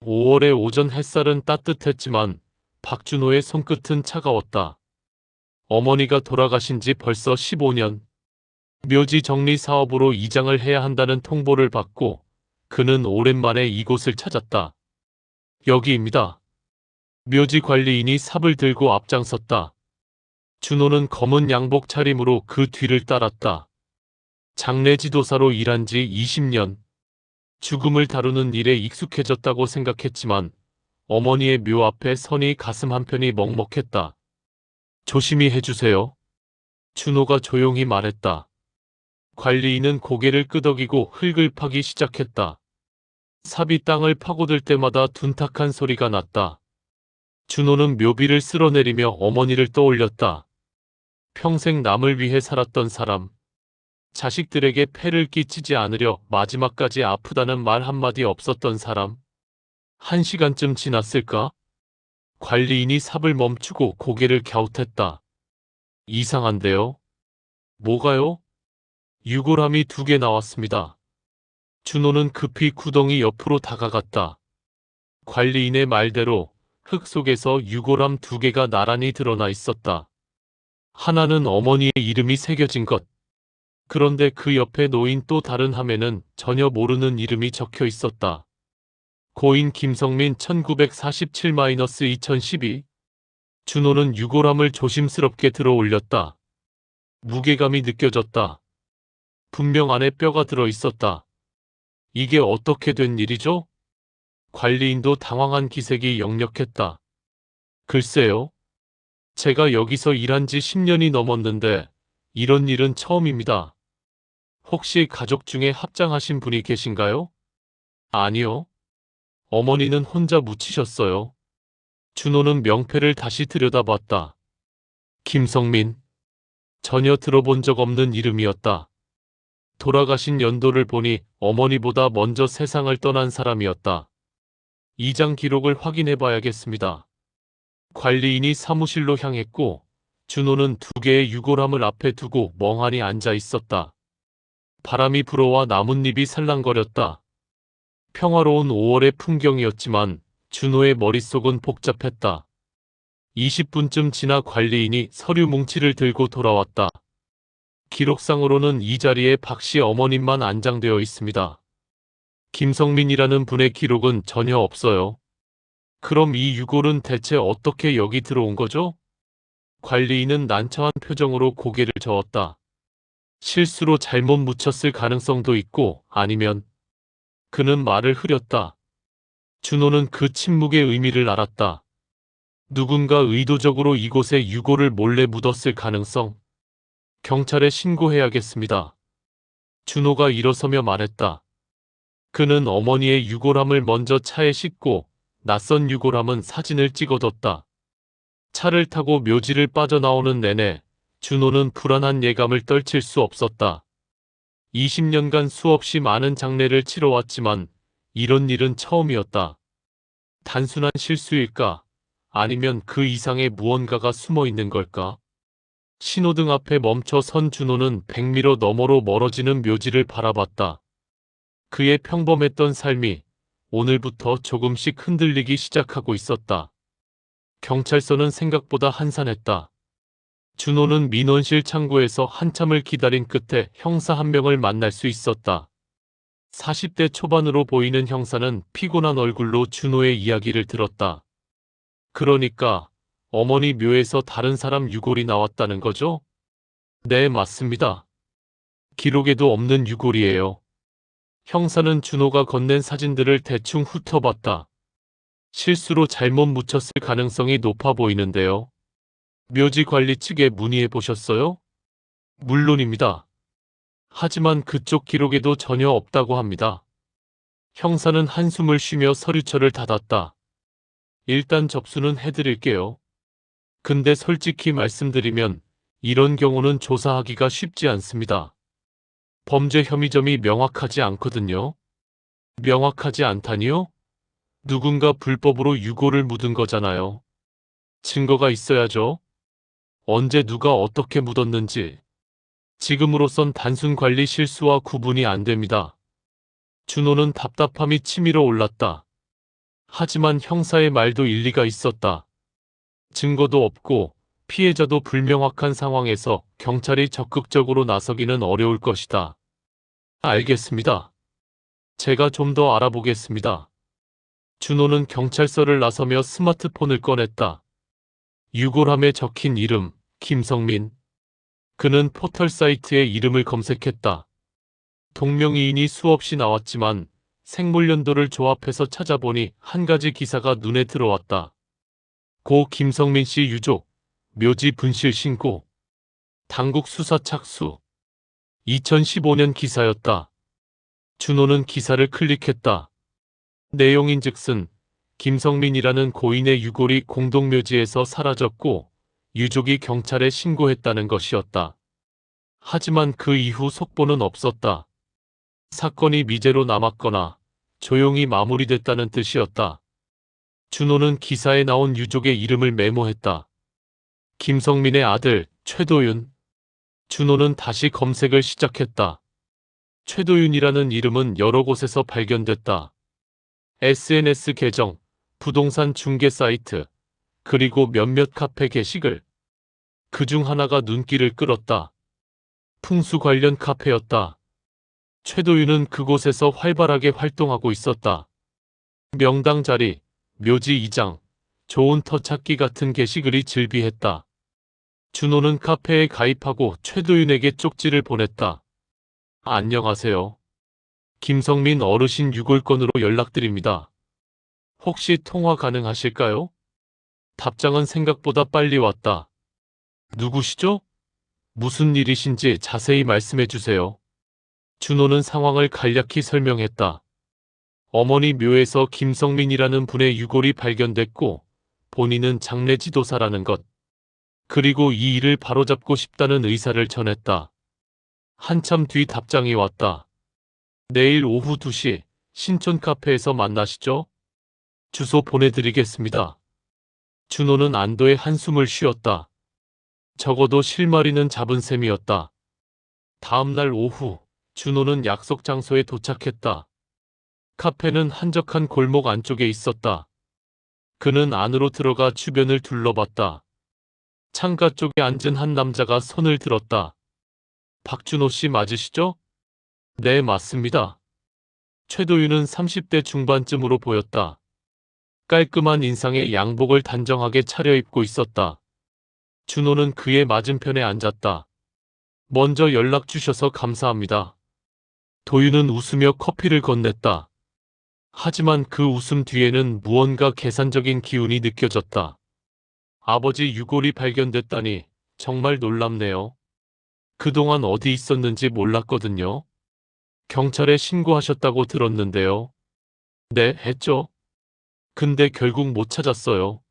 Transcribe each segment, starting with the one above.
5월의 오전 햇살은 따뜻했지만 박준호의 손끝은 차가웠다. 어머니가 돌아가신 지 벌써 15년. 묘지 정리 사업으로 이장을 해야 한다는 통보를 받고 그는 오랜만에 이곳을 찾았다. 여기입니다. 묘지 관리인이 삽을 들고 앞장섰다. 준호는 검은 양복 차림으로 그 뒤를 따랐다. 장례 지도사로 일한 지 20년. 죽음을 다루는 일에 익숙해졌다고 생각했지만 어머니의 묘 앞에 서니 가슴 한편이 먹먹했다. 조심히 해주세요. 준호가 조용히 말했다. 관리인은 고개를 끄덕이고 흙을 파기 시작했다. 삽이 땅을 파고들 때마다 둔탁한 소리가 났다. 준호는 묘비를 쓸어내리며 어머니를 떠올렸다. 평생 남을 위해 살았던 사람. 자식들에게 폐를 끼치지 않으려 마지막까지 아프다는 말 한마디 없었던 사람. 1시간쯤 지났을까? 관리인이 삽을 멈추고 고개를 갸웃했다. 이상한데요? 뭐가요? 유골함이 2개 나왔습니다. 준호는 급히 구덩이 옆으로 다가갔다. 관리인의 말대로 흙 속에서 유골함 2개가 나란히 드러나 있었다. 하나는 어머니의 이름이 새겨진 것. 그런데 그 옆에 놓인 또 다른 함에는 전혀 모르는 이름이 적혀 있었다. 고인 김성민 1947-2012. 준호는 유골함을 조심스럽게 들어 올렸다. 무게감이 느껴졌다. 분명 안에 뼈가 들어 있었다. 이게 어떻게 된 일이죠? 관리인도 당황한 기색이 역력했다. 글쎄요. 제가 여기서 일한 지 10년이 넘었는데 이런 일은 처음입니다. 혹시 가족 중에 합장하신 분이 계신가요? 아니요. 어머니는 혼자 묻히셨어요. 준호는 명패를 다시 들여다봤다. 김성민. 전혀 들어본 적 없는 이름이었다. 돌아가신 연도를 보니 어머니보다 먼저 세상을 떠난 사람이었다. 이장 기록을 확인해 봐야겠습니다. 관리인이 사무실로 향했고 준호는 2개의 유골함을 앞에 두고 멍하니 앉아 있었다. 바람이 불어와 나뭇잎이 살랑거렸다. 평화로운 5월의 풍경이었지만 준호의 머릿속은 복잡했다. 20분쯤 지나 관리인이 서류 뭉치를 들고 돌아왔다. 기록상으로는 이 자리에 박씨 어머님만 안장되어 있습니다. 김성민이라는 분의 기록은 전혀 없어요. 그럼 이 유골은 대체 어떻게 여기 들어온 거죠? 관리인은 난처한 표정으로 고개를 저었다. 실수로 잘못 묻혔을 가능성도 있고 아니면 그는 말을 흐렸다. 준호는 그 침묵의 의미를 알았다. 누군가 의도적으로 이곳에 유골을 몰래 묻었을 가능성. 경찰에 신고해야겠습니다. 준호가 일어서며 말했다. 그는 어머니의 유골함을 먼저 차에 싣고 낯선 유골함은 사진을 찍어뒀다. 차를 타고 묘지를 빠져나오는 내내 준호는 불안한 예감을 떨칠 수 없었다. 20년간 수없이 많은 장례를 치러왔지만 이런 일은 처음이었다. 단순한 실수일까? 아니면 그 이상의 무언가가 숨어 있는 걸까? 신호등 앞에 멈춰 선 준호는 100m 너머로 멀어지는 묘지를 바라봤다. 그의 평범했던 삶이 오늘부터 조금씩 흔들리기 시작하고 있었다. 경찰서는 생각보다 한산했다. 준호는 민원실 창구에서 한참을 기다린 끝에 형사 한 명을 만날 수 있었다. 40대 초반으로 보이는 형사는 피곤한 얼굴로 준호의 이야기를 들었다. 그러니까 어머니 묘에서 다른 사람 유골이 나왔다는 거죠? 네, 맞습니다. 기록에도 없는 유골이에요. 형사는 준호가 건넨 사진들을 대충 훑어봤다. 실수로 잘못 묻혔을 가능성이 높아 보이는데요. 묘지 관리 측에 문의해 보셨어요? 물론입니다. 하지만 그쪽 기록에도 전혀 없다고 합니다. 형사는 한숨을 쉬며 서류처를 닫았다. 일단 접수는 해드릴게요. 근데 솔직히 말씀드리면 이런 경우는 조사하기가 쉽지 않습니다. 범죄 혐의점이 명확하지 않거든요. 명확하지 않다니요? 누군가 불법으로 유골을 묻은 거잖아요. 증거가 있어야죠. 언제 누가 어떻게 묻었는지. 지금으로선 단순 관리 실수와 구분이 안 됩니다. 준호는 답답함이 치밀어 올랐다. 하지만 형사의 말도 일리가 있었다. 증거도 없고 피해자도 불명확한 상황에서 경찰이 적극적으로 나서기는 어려울 것이다. 알겠습니다. 제가 좀 더 알아보겠습니다. 준호는 경찰서를 나서며 스마트폰을 꺼냈다. 유골함에 적힌 이름, 김성민. 그는 포털 사이트에 이름을 검색했다. 동명이인이 수없이 나왔지만 생물연도를 조합해서 찾아보니 한 가지 기사가 눈에 들어왔다. 고 김성민 씨 유족, 묘지 분실 신고, 당국 수사 착수. 2015년 기사였다. 준호는 기사를 클릭했다. 내용인즉슨 김성민이라는 고인의 유골이 공동묘지에서 사라졌고 유족이 경찰에 신고했다는 것이었다. 하지만 그 이후 속보는 없었다. 사건이 미제로 남았거나 조용히 마무리됐다는 뜻이었다. 준호는 기사에 나온 유족의 이름을 메모했다. 김성민의 아들 최도윤. 준호는 다시 검색을 시작했다. 최도윤이라는 이름은 여러 곳에서 발견됐다. SNS 계정, 부동산 중개 사이트, 그리고 몇몇 카페 게시글. 그중 하나가 눈길을 끌었다. 풍수 관련 카페였다. 최도윤은 그곳에서 활발하게 활동하고 있었다. 명당 자리, 묘지 이장, 좋은 터 찾기 같은 게시글이 즐비했다. 준호는 카페에 가입하고 최도윤에게 쪽지를 보냈다. 안녕하세요. 김성민 어르신 유골건으로 연락드립니다. 혹시 통화 가능하실까요? 답장은 생각보다 빨리 왔다. 누구시죠? 무슨 일이신지 자세히 말씀해 주세요. 준호는 상황을 간략히 설명했다. 어머니 묘에서 김성민이라는 분의 유골이 발견됐고 본인은 장례 지도사라는 것. 그리고 이 일을 바로잡고 싶다는 의사를 전했다. 한참 뒤 답장이 왔다. 내일 오후 2시 신촌 카페에서 만나시죠? 주소 보내드리겠습니다. 준호는 안도의 한숨을 쉬었다. 적어도 실마리는 잡은 셈이었다. 다음 날 오후 준호는 약속 장소에 도착했다. 카페는 한적한 골목 안쪽에 있었다. 그는 안으로 들어가 주변을 둘러봤다. 창가 쪽에 앉은 한 남자가 손을 들었다. 박준호 씨 맞으시죠? 네, 맞습니다. 최도윤은 30대 중반쯤으로 보였다. 깔끔한 인상에 양복을 단정하게 차려입고 있었다. 준호는 그의 맞은편에 앉았다. 먼저 연락 주셔서 감사합니다. 도윤은 웃으며 커피를 건넸다. 하지만 그 웃음 뒤에는 무언가 계산적인 기운이 느껴졌다. 아버지 유골이 발견됐다니 정말 놀랍네요. 그동안 어디 있었는지 몰랐거든요. 경찰에 신고하셨다고 들었는데요. 네, 했죠. 근데 결국 못 찾았어요.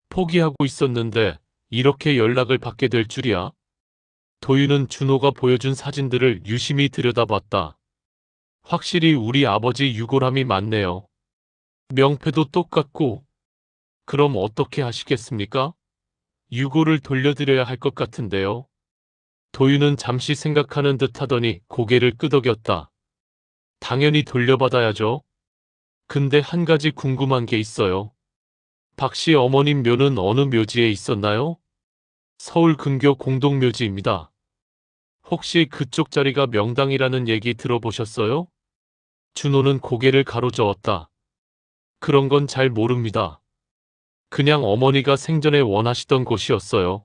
포기하고 있었는데 이렇게 연락을 받게 될 줄이야. 도윤은 준호가 보여준 사진들을 유심히 들여다봤다. 확실히 우리 아버지 유골함이 맞네요. 명패도 똑같고. 그럼 어떻게 하시겠습니까? 유골을 돌려드려야 할 것 같은데요. 도윤은 잠시 생각하는 듯 하더니 고개를 끄덕였다. 당연히 돌려받아야죠. 근데 한 가지 궁금한 게 있어요. 박 씨 어머님 묘는 어느 묘지에 있었나요? 서울 근교 공동묘지입니다. 혹시 그쪽 자리가 명당이라는 얘기 들어보셨어요? 준호는 고개를 가로저었다. 그런 건 잘 모릅니다. 그냥 어머니가 생전에 원하시던 곳이었어요.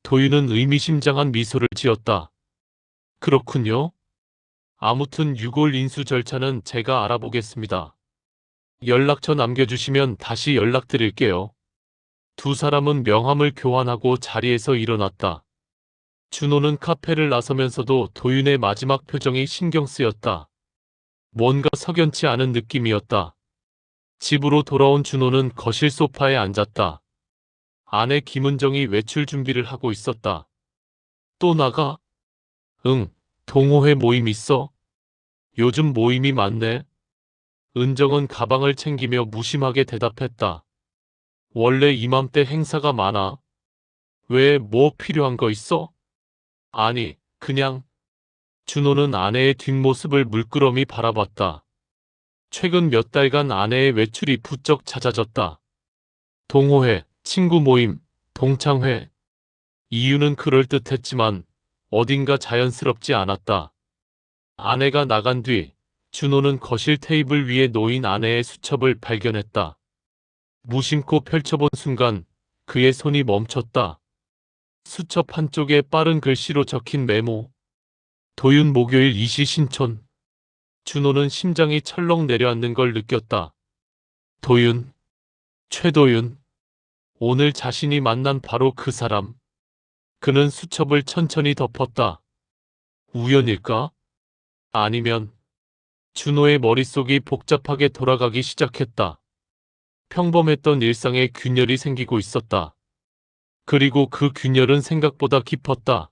도윤은 의미심장한 미소를 지었다. 그렇군요. 아무튼 유골 인수 절차는 제가 알아보겠습니다. 연락처 남겨주시면 다시 연락드릴게요. 두 사람은 명함을 교환하고 자리에서 일어났다. 준호는 카페를 나서면서도 도윤의 마지막 표정이 신경 쓰였다. 뭔가 석연치 않은 느낌이었다. 집으로 돌아온 준호는 거실 소파에 앉았다. 아내 김은정이 외출 준비를 하고 있었다. 또 나가? 응, 동호회 모임 있어? 요즘 모임이 많네. 은정은 가방을 챙기며 무심하게 대답했다. 원래 이맘때 행사가 많아. 왜 뭐 필요한 거 있어? 아니, 그냥. 준호는 아내의 뒷모습을 물끄러미 바라봤다. 최근 몇 달간 아내의 외출이 부쩍 잦아졌다. 동호회, 친구 모임, 동창회. 이유는 그럴듯했지만 어딘가 자연스럽지 않았다. 아내가 나간 뒤 준호는 거실 테이블 위에 놓인 아내의 수첩을 발견했다. 무심코 펼쳐본 순간 그의 손이 멈췄다. 수첩 한쪽에 빠른 글씨로 적힌 메모. 도윤 목요일 2시 신촌. 준호는 심장이 철렁 내려앉는 걸 느꼈다. 도윤. 최도윤. 오늘 자신이 만난 바로 그 사람. 그는 수첩을 천천히 덮었다. 우연일까? 아니면 준호의 머릿속이 복잡하게 돌아가기 시작했다. 평범했던 일상에 균열이 생기고 있었다. 그리고 그 균열은 생각보다 깊었다.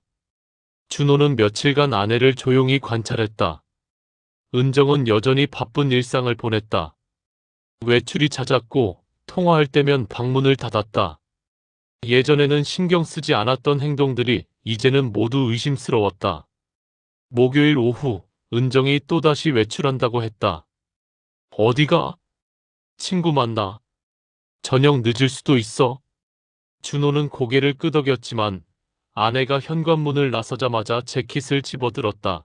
준호는 며칠간 아내를 조용히 관찰했다. 은정은 여전히 바쁜 일상을 보냈다. 외출이 잦았고 통화할 때면 방문을 닫았다. 예전에는 신경 쓰지 않았던 행동들이 이제는 모두 의심스러웠다. 목요일 오후 은정이 또다시 외출한다고 했다. 어디가? 친구 만나. 저녁 늦을 수도 있어. 준호는 고개를 끄덕였지만 아내가 현관문을 나서자마자 재킷을 집어들었다.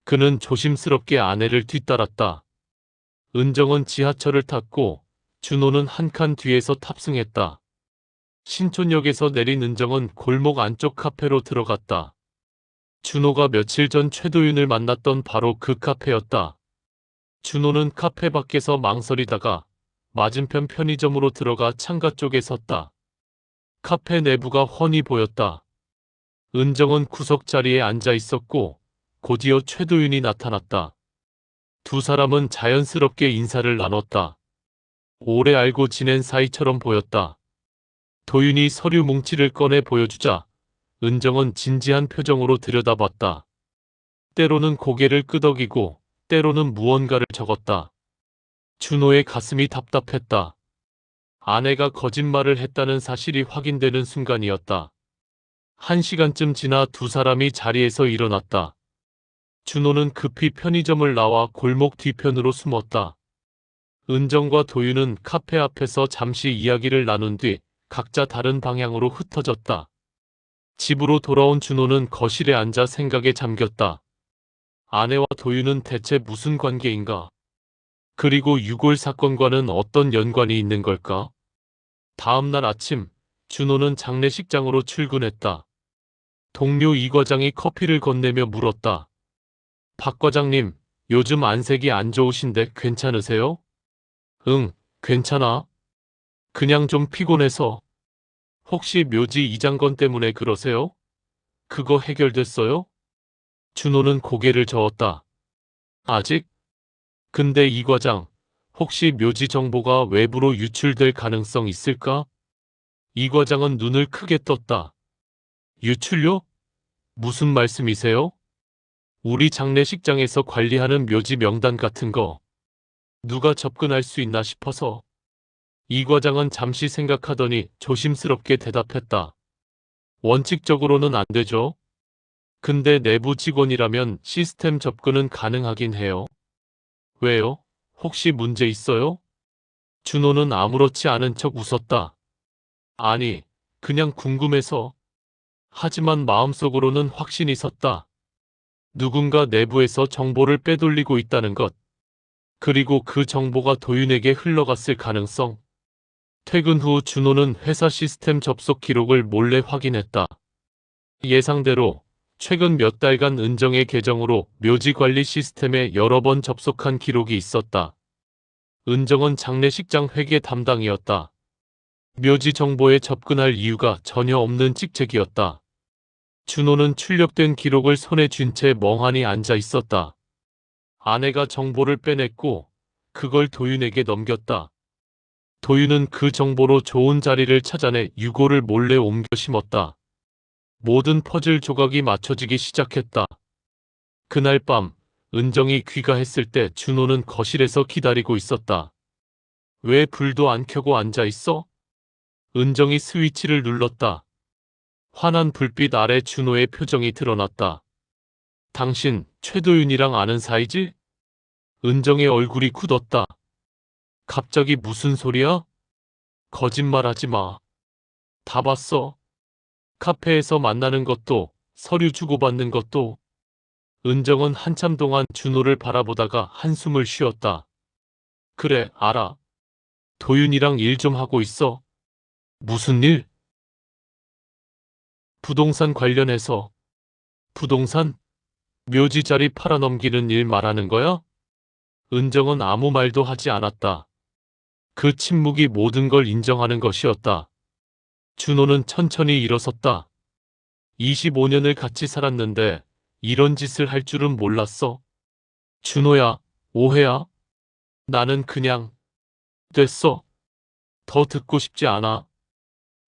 그는 조심스럽게 아내를 뒤따랐다. 은정은 지하철을 탔고 준호는 한 칸 뒤에서 탑승했다. 신촌역에서 내린 은정은 골목 안쪽 카페로 들어갔다. 준호가 며칠 전 최도윤을 만났던 바로 그 카페였다. 준호는 카페 밖에서 망설이다가 맞은편 편의점으로 들어가 창가 쪽에 섰다. 카페 내부가 훤히 보였다. 은정은 구석자리에 앉아 있었고 곧이어 최도윤이 나타났다. 두 사람은 자연스럽게 인사를 나눴다. 오래 알고 지낸 사이처럼 보였다. 도윤이 서류 뭉치를 꺼내 보여주자 은정은 진지한 표정으로 들여다봤다. 때로는 고개를 끄덕이고 때로는 무언가를 적었다. 준호의 가슴이 답답했다. 아내가 거짓말을 했다는 사실이 확인되는 순간이었다. 1시간쯤 지나 두 사람이 자리에서 일어났다. 준호는 급히 편의점을 나와 골목 뒤편으로 숨었다. 은정과 도윤은 카페 앞에서 잠시 이야기를 나눈 뒤 각자 다른 방향으로 흩어졌다. 집으로 돌아온 준호는 거실에 앉아 생각에 잠겼다. 아내와 도윤은 대체 무슨 관계인가? 그리고 유골 사건과는 어떤 연관이 있는 걸까? 다음 날 아침, 준호는 장례식장으로 출근했다. 동료 이 과장이 커피를 건네며 물었다. 박 과장님, 요즘 안색이 안 좋으신데 괜찮으세요? 응, 괜찮아. 그냥 좀 피곤해서. 혹시 묘지 이장건 때문에 그러세요? 그거 해결됐어요? 준호는 고개를 저었다. 아직? 근데 이 과장, 혹시 묘지 정보가 외부로 유출될 가능성 있을까? 이 과장은 눈을 크게 떴다. 유출요? 무슨 말씀이세요? 우리 장례식장에서 관리하는 묘지 명단 같은 거 누가 접근할 수 있나 싶어서. 이 과장은 잠시 생각하더니 조심스럽게 대답했다. 원칙적으로는 안 되죠. 근데 내부 직원이라면 시스템 접근은 가능하긴 해요. 왜요? 혹시 문제 있어요? 준호는 아무렇지 않은 척 웃었다. 아니, 그냥 궁금해서. 하지만 마음속으로는 확신이 섰다. 누군가 내부에서 정보를 빼돌리고 있다는 것. 그리고 그 정보가 도윤에게 흘러갔을 가능성. 퇴근 후 준호는 회사 시스템 접속 기록을 몰래 확인했다. 예상대로 최근 몇 달간 은정의 계정으로 묘지 관리 시스템에 여러 번 접속한 기록이 있었다. 은정은 장례식장 회계 담당이었다. 묘지 정보에 접근할 이유가 전혀 없는 직책이었다. 준호는 출력된 기록을 손에 쥔 채 멍하니 앉아 있었다. 아내가 정보를 빼냈고 그걸 도윤에게 넘겼다. 도윤은 그 정보로 좋은 자리를 찾아내 유골을 몰래 옮겨 심었다. 모든 퍼즐 조각이 맞춰지기 시작했다. 그날 밤 은정이 귀가했을 때 준호는 거실에서 기다리고 있었다. 왜 불도 안 켜고 앉아 있어? 은정이 스위치를 눌렀다. 환한 불빛 아래 준호의 표정이 드러났다. 당신 최도윤이랑 아는 사이지? 은정의 얼굴이 굳었다. 갑자기 무슨 소리야? 거짓말하지 마. 다 봤어. 카페에서 만나는 것도, 서류 주고받는 것도. 은정은 한참 동안 준호를 바라보다가 한숨을 쉬었다. 그래, 알아. 도윤이랑 일 좀 하고 있어. 무슨 일? 부동산 관련해서. 부동산? 묘지 자리 팔아넘기는 일 말하는 거야? 은정은 아무 말도 하지 않았다. 그 침묵이 모든 걸 인정하는 것이었다. 준호는 천천히 일어섰다. 25년을 같이 살았는데 이런 짓을 할 줄은 몰랐어. 준호야, 오해야? 나는 그냥 됐어. 더 듣고 싶지 않아.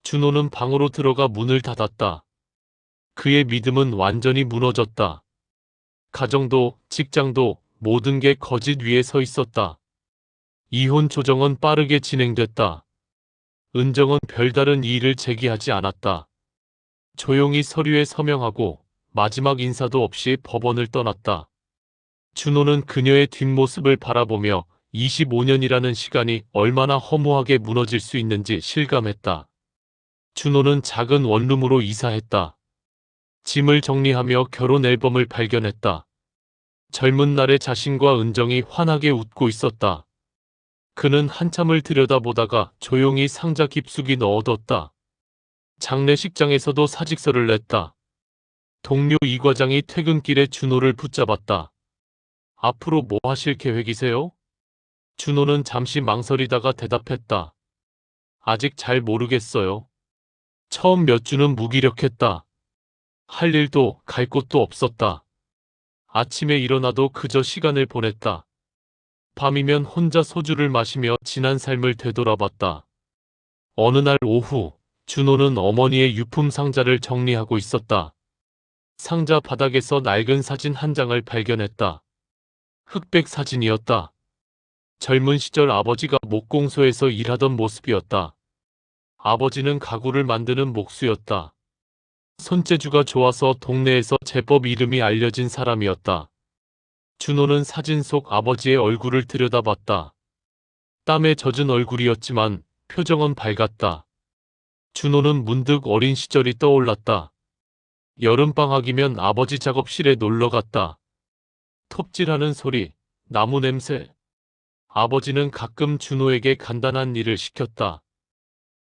준호는 방으로 들어가 문을 닫았다. 그의 믿음은 완전히 무너졌다. 가정도, 직장도 모든 게 거짓 위에 서 있었다. 이혼 조정은 빠르게 진행됐다. 은정은 별다른 이의를 제기하지 않았다. 조용히 서류에 서명하고 마지막 인사도 없이 법원을 떠났다. 준호는 그녀의 뒷모습을 바라보며 25년이라는 시간이 얼마나 허무하게 무너질 수 있는지 실감했다. 준호는 작은 원룸으로 이사했다. 짐을 정리하며 결혼 앨범을 발견했다. 젊은 날의 자신과 은정이 환하게 웃고 있었다. 그는 한참을 들여다보다가 조용히 상자 깊숙이 넣어뒀다. 장례식장에서도 사직서를 냈다. 동료 이 과장이 퇴근길에 준호를 붙잡았다. 앞으로 뭐 하실 계획이세요? 준호는 잠시 망설이다가 대답했다. 아직 잘 모르겠어요. 처음 몇 주는 무기력했다. 할 일도 갈 곳도 없었다. 아침에 일어나도 그저 시간을 보냈다. 밤이면 혼자 소주를 마시며 지난 삶을 되돌아봤다. 어느 날 오후, 준호는 어머니의 유품 상자를 정리하고 있었다. 상자 바닥에서 낡은 사진 한 장을 발견했다. 흑백 사진이었다. 젊은 시절 아버지가 목공소에서 일하던 모습이었다. 아버지는 가구를 만드는 목수였다. 손재주가 좋아서 동네에서 제법 이름이 알려진 사람이었다. 준호는 사진 속 아버지의 얼굴을 들여다봤다. 땀에 젖은 얼굴이었지만 표정은 밝았다. 준호는 문득 어린 시절이 떠올랐다. 여름방학이면 아버지 작업실에 놀러갔다. 톱질하는 소리, 나무 냄새. 아버지는 가끔 준호에게 간단한 일을 시켰다.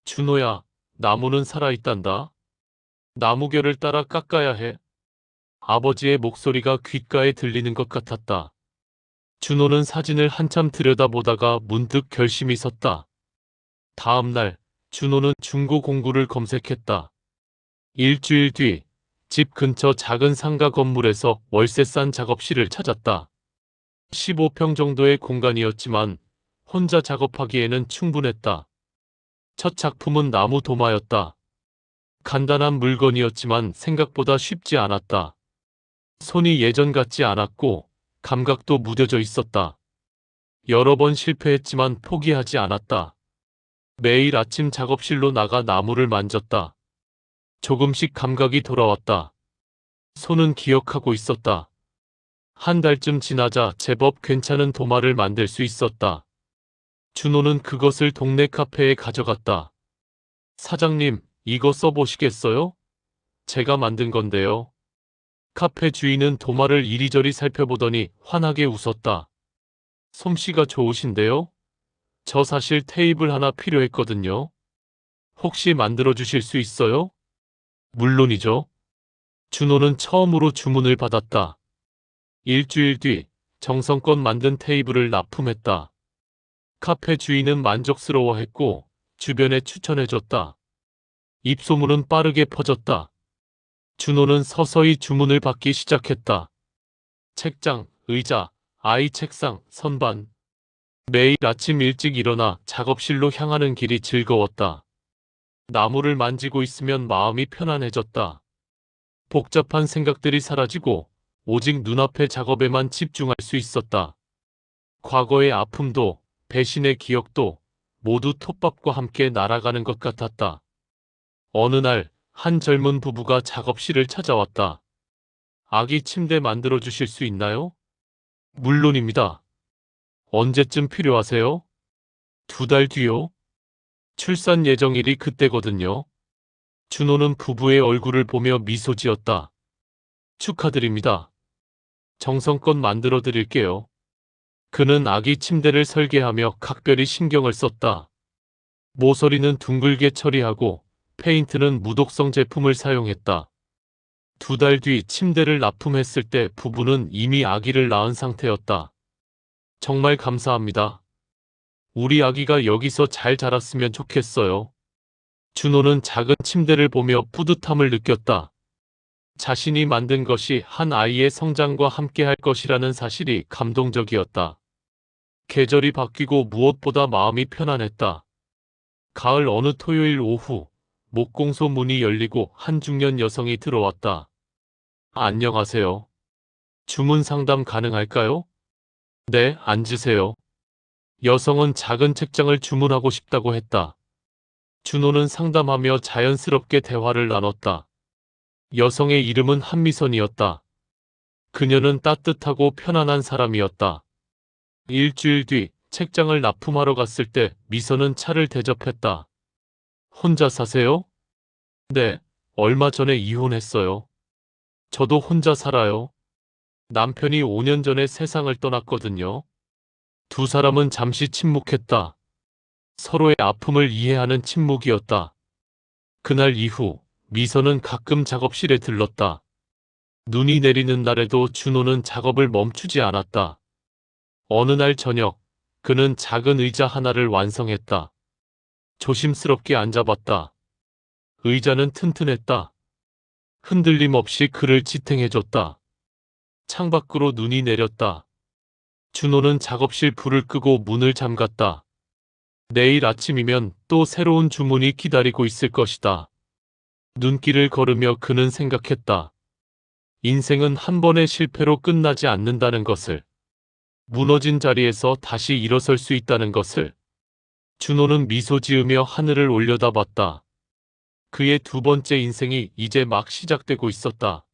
준호야, 나무는 살아있단다. 나무결을 따라 깎아야 해. 아버지의 목소리가 귓가에 들리는 것 같았다. 준호는 사진을 한참 들여다보다가 문득 결심이 섰다. 다음 날, 준호는 중고 공구를 검색했다. 일주일 뒤, 집 근처 작은 상가 건물에서 월세 싼 작업실을 찾았다. 15평 정도의 공간이었지만 혼자 작업하기에는 충분했다. 첫 작품은 나무 도마였다. 간단한 물건이었지만 생각보다 쉽지 않았다. 손이 예전 같지 않았고 감각도 무뎌져 있었다. 여러 번 실패했지만 포기하지 않았다. 매일 아침 작업실로 나가 나무를 만졌다. 조금씩 감각이 돌아왔다. 손은 기억하고 있었다. 한 달쯤 지나자 제법 괜찮은 도마를 만들 수 있었다. 준호는 그것을 동네 카페에 가져갔다. 사장님, 이거 써보시겠어요? 제가 만든 건데요. 카페 주인은 도마를 이리저리 살펴보더니 환하게 웃었다. 솜씨가 좋으신데요? 저 사실 테이블 하나 필요했거든요. 혹시 만들어 주실 수 있어요? 물론이죠. 준호는 처음으로 주문을 받았다. 일주일 뒤 정성껏 만든 테이블을 납품했다. 카페 주인은 만족스러워했고 주변에 추천해줬다. 입소문은 빠르게 퍼졌다. 준호는 서서히 주문을 받기 시작했다. 책장, 의자, 아이 책상, 선반. 매일 아침 일찍 일어나 작업실로 향하는 길이 즐거웠다. 나무를 만지고 있으면 마음이 편안해졌다. 복잡한 생각들이 사라지고 오직 눈앞의 작업에만 집중할 수 있었다. 과거의 아픔도 배신의 기억도 모두 톱밥과 함께 날아가는 것 같았다. 어느 날 한 젊은 부부가 작업실을 찾아왔다. 아기 침대 만들어 주실 수 있나요? 물론입니다. 언제쯤 필요하세요? 2달 뒤요? 출산 예정일이 그때거든요. 준호는 부부의 얼굴을 보며 미소 지었다. 축하드립니다. 정성껏 만들어 드릴게요. 그는 아기 침대를 설계하며 각별히 신경을 썼다. 모서리는 둥글게 처리하고 페인트는 무독성 제품을 사용했다. 2달 뒤 침대를 납품했을 때 부부는 이미 아기를 낳은 상태였다. 정말 감사합니다. 우리 아기가 여기서 잘 자랐으면 좋겠어요. 준호는 작은 침대를 보며 뿌듯함을 느꼈다. 자신이 만든 것이 한 아이의 성장과 함께할 것이라는 사실이 감동적이었다. 계절이 바뀌고 무엇보다 마음이 편안했다. 가을 어느 토요일 오후, 목공소 문이 열리고 한 중년 여성이 들어왔다. 안녕하세요. 주문 상담 가능할까요? 네, 앉으세요. 여성은 작은 책장을 주문하고 싶다고 했다. 준호는 상담하며 자연스럽게 대화를 나눴다. 여성의 이름은 한미선이었다. 그녀는 따뜻하고 편안한 사람이었다. 일주일 뒤 책장을 납품하러 갔을 때 미선은 차를 대접했다. 혼자 사세요? 네, 얼마 전에 이혼했어요. 저도 혼자 살아요. 남편이 5년 전에 세상을 떠났거든요. 두 사람은 잠시 침묵했다. 서로의 아픔을 이해하는 침묵이었다. 그날 이후 미선은 가끔 작업실에 들렀다. 눈이 내리는 날에도 준호는 작업을 멈추지 않았다. 어느 날 저녁, 그는 작은 의자 하나를 완성했다. 조심스럽게 앉아봤다. 의자는 튼튼했다. 흔들림 없이 그를 지탱해줬다. 창밖으로 눈이 내렸다. 준호는 작업실 불을 끄고 문을 잠갔다. 내일 아침이면 또 새로운 주문이 기다리고 있을 것이다. 눈길을 걸으며 그는 생각했다. 인생은 한 번의 실패로 끝나지 않는다는 것을. 무너진 자리에서 다시 일어설 수 있다는 것을. 준호는 미소 지으며 하늘을 올려다봤다. 그의 두 번째 인생이 이제 막 시작되고 있었다.